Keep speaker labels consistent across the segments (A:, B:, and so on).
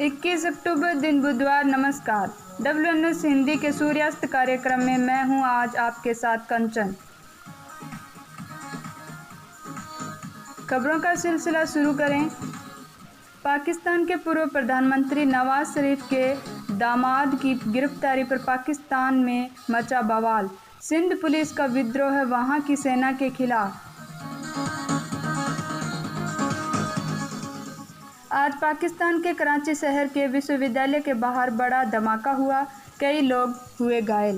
A: 21 अक्टूबर दिन बुधवार। नमस्कार। WNS हिंदी के सूर्यास्त कार्यक्रम में मैं हूं आज आपके साथ कंचन। खबरों का सिलसिला शुरू करें। पाकिस्तान के पूर्व प्रधानमंत्री नवाज शरीफ के दामाद की गिरफ्तारी पर पाकिस्तान में मचा बवाल। सिंध पुलिस का विद्रोह वहां की सेना के खिलाफ। आज पाकिस्तान के कराची शहर के विश्वविद्यालय के बाहर बड़ा धमाका हुआ, कई लोग हुए घायल।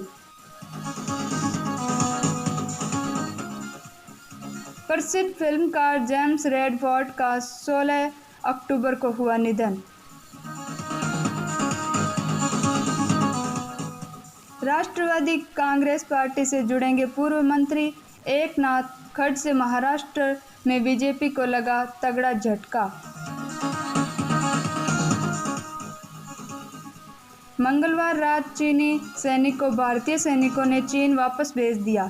A: प्रसिद्ध फिल्मकार जेम्स रेडफोर्ड का 16 अक्टूबर को हुआ निधन। राष्ट्रवादी कांग्रेस पार्टी से जुड़ेंगे पूर्व मंत्री एकनाथ खड़से। महाराष्ट्र में बीजेपी को लगा तगड़ा झटका। मंगलवार रात चीनी सैनिकों भारतीय सैनिकों ने चीन वापस भेज दिया।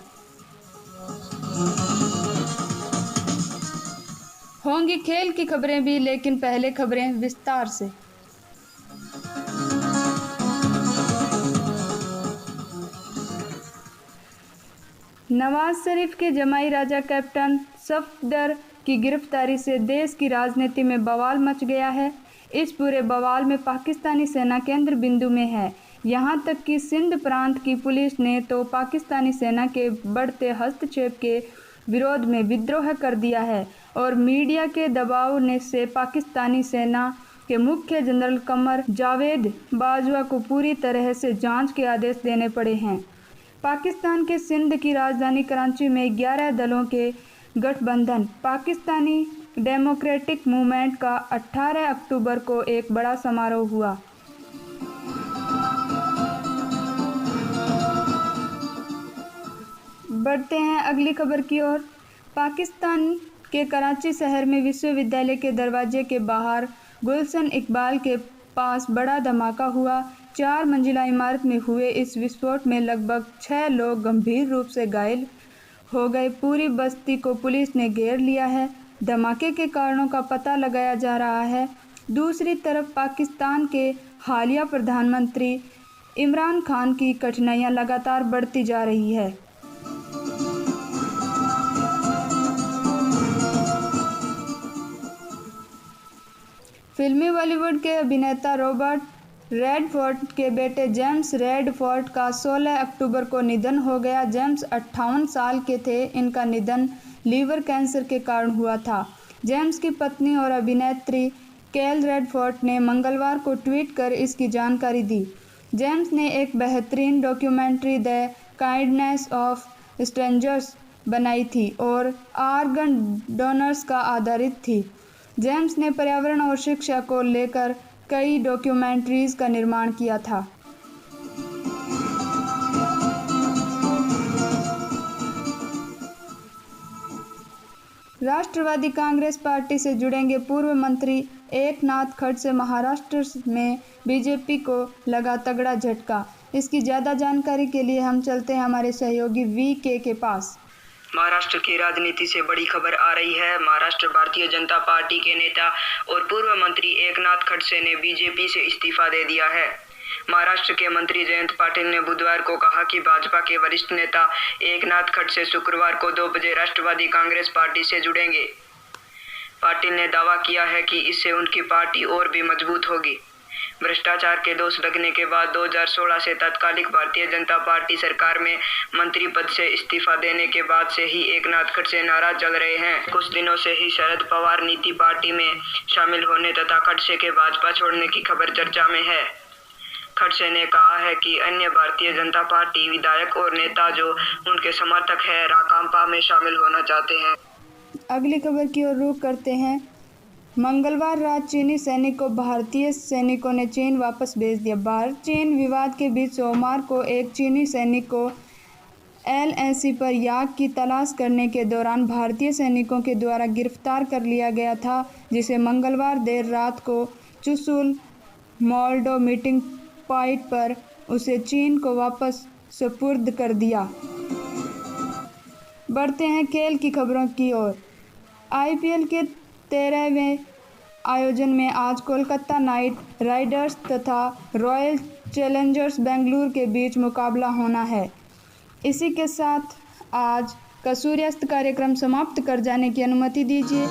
A: होंगी खेल की खबरें भी, लेकिन पहले खबरें विस्तार से। नवाज शरीफ के जमाई राजा कैप्टन सफदर की गिरफ्तारी से देश की राजनीति में बवाल मच गया है। इस पूरे बवाल में पाकिस्तानी सेना केंद्र बिंदु में है। यहां तक कि सिंध प्रांत की पुलिस ने तो पाकिस्तानी सेना के बढ़ते हस्तक्षेप के विरोध में विद्रोह कर दिया है और मीडिया के दबाव ने से पाकिस्तानी सेना के मुख्य जनरल कमर जावेद बाजवा को पूरी तरह से जांच के आदेश देने पड़े हैं। पाकिस्तान के सिंध की राजधानी कराची में 11 दलों के गठबंधन पाकिस्तानी डेमोक्रेटिक मूवमेंट का 18 अक्टूबर को एक बड़ा समारोह हुआ। बढ़ते हैं अगली खबर की ओर। पाकिस्तान के कराची शहर में विश्वविद्यालय के दरवाजे के बाहर गुलशन इकबाल के पास बड़ा धमाका हुआ। 4 मंजिला इमारत में हुए इस विस्फोट में लगभग 6 लोग गंभीर रूप से घायल हो गए। पूरी बस्ती को पुलिस ने घेर लिया है। धमाके के कारणों का पता लगाया जा रहा है। दूसरी तरफ पाकिस्तान के हालिया प्रधानमंत्री इमरान खान की कठिनाइयां लगातार बढ़ती जा रही है। फिल्मी बॉलीवुड के अभिनेता रॉबर्ट रेडफोर्ड के बेटे जेम्स रेडफोर्ड का 16 अक्टूबर को निधन हो गया। जेम्स 58 साल के थे। इनका निधन लीवर कैंसर के कारण हुआ था। जेम्स की पत्नी और अभिनेत्री केल रेडफोर्ड ने मंगलवार को ट्वीट कर इसकी जानकारी दी। जेम्स ने एक बेहतरीन documentary the kindness of strangers बनाई थी और ऑर्गन डोनर्स का आधारित थी। जेम्स ने पर्यावरण और शिक्षा को लेकर कई डॉक्यूमेंट्रीज का निर्माण किया था। राष्ट्रवादी कांग्रेस पार्टी से जुड़ेंगे पूर्व मंत्री एकनाथ खड़से। महाराष्ट्र में बीजेपी को लगा तगड़ा झटका। इसकी ज़्यादा जानकारी के लिए हम चलते हैं हमारे सहयोगी VK के पास।
B: महाराष्ट्र की राजनीति से बड़ी खबर आ रही है। महाराष्ट्र भारतीय जनता पार्टी के नेता और पूर्व मंत्री एकनाथ खड़से ने बीजेपी से इस्तीफा दे दिया है। महाराष्ट्र के मंत्री जयंत पाटिल ने बुधवार को कहा कि भाजपा के वरिष्ठ नेता एकनाथ खड़से शुक्रवार को 2 बजे राष्ट्रवादी कांग्रेस पार्टी से जुड़ेंगे। पाटिल ने दावा किया है कि इससे उनकी पार्टी और भी मजबूत होगी। भ्रष्टाचार के दोष लगने के बाद 2016 से तत्कालिक भारतीय जनता पार्टी सरकार में मंत्री पद से इस्तीफा देने के बाद से ही एकनाथ खड़से नाराज चल रहे हैं। कुछ दिनों से ही शरद पवार नीति पार्टी में शामिल होने तथा खड़से के भाजपा छोड़ने की खबर चर्चा में है। खड़से ने कहा है कि अन्य भारतीय जनता पार्टी विधायक और नेता जो उनके समर्थक हैं राकांपा में शामिल होना चाहते हैं।
A: अगली खबर की ओर रुख करते हैं। मंगलवार रात चीनी सैनिकों भारतीय सैनिकों ने चीन वापस भेज दिया। भारत चीन विवाद के बीच सोमवार को एक चीनी सैनिक को LAC पर याक की तलाश करने के दौरान भारतीय सैनिकों के द्वारा गिरफ्तार कर लिया गया था, जिसे मंगलवार देर रात को चुशुल मोल्डो मीटिंग पॉइंट पर उसे चीन को वापस सुपुर्द कर दिया। बढ़ते हैं खेल की खबरों की ओर। IPL के 13वें आयोजन में आज कोलकाता नाइट राइडर्स तथा रॉयल चैलेंजर्स बेंगलुरु के बीच मुकाबला होना है। इसी के साथ आज का सूर्यास्त कार्यक्रम समाप्त कर जाने की अनुमति दीजिए।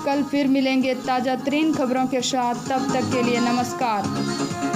A: कल फिर मिलेंगे ताज़ा तरीन खबरों के साथ, तब तक के लिए नमस्कार।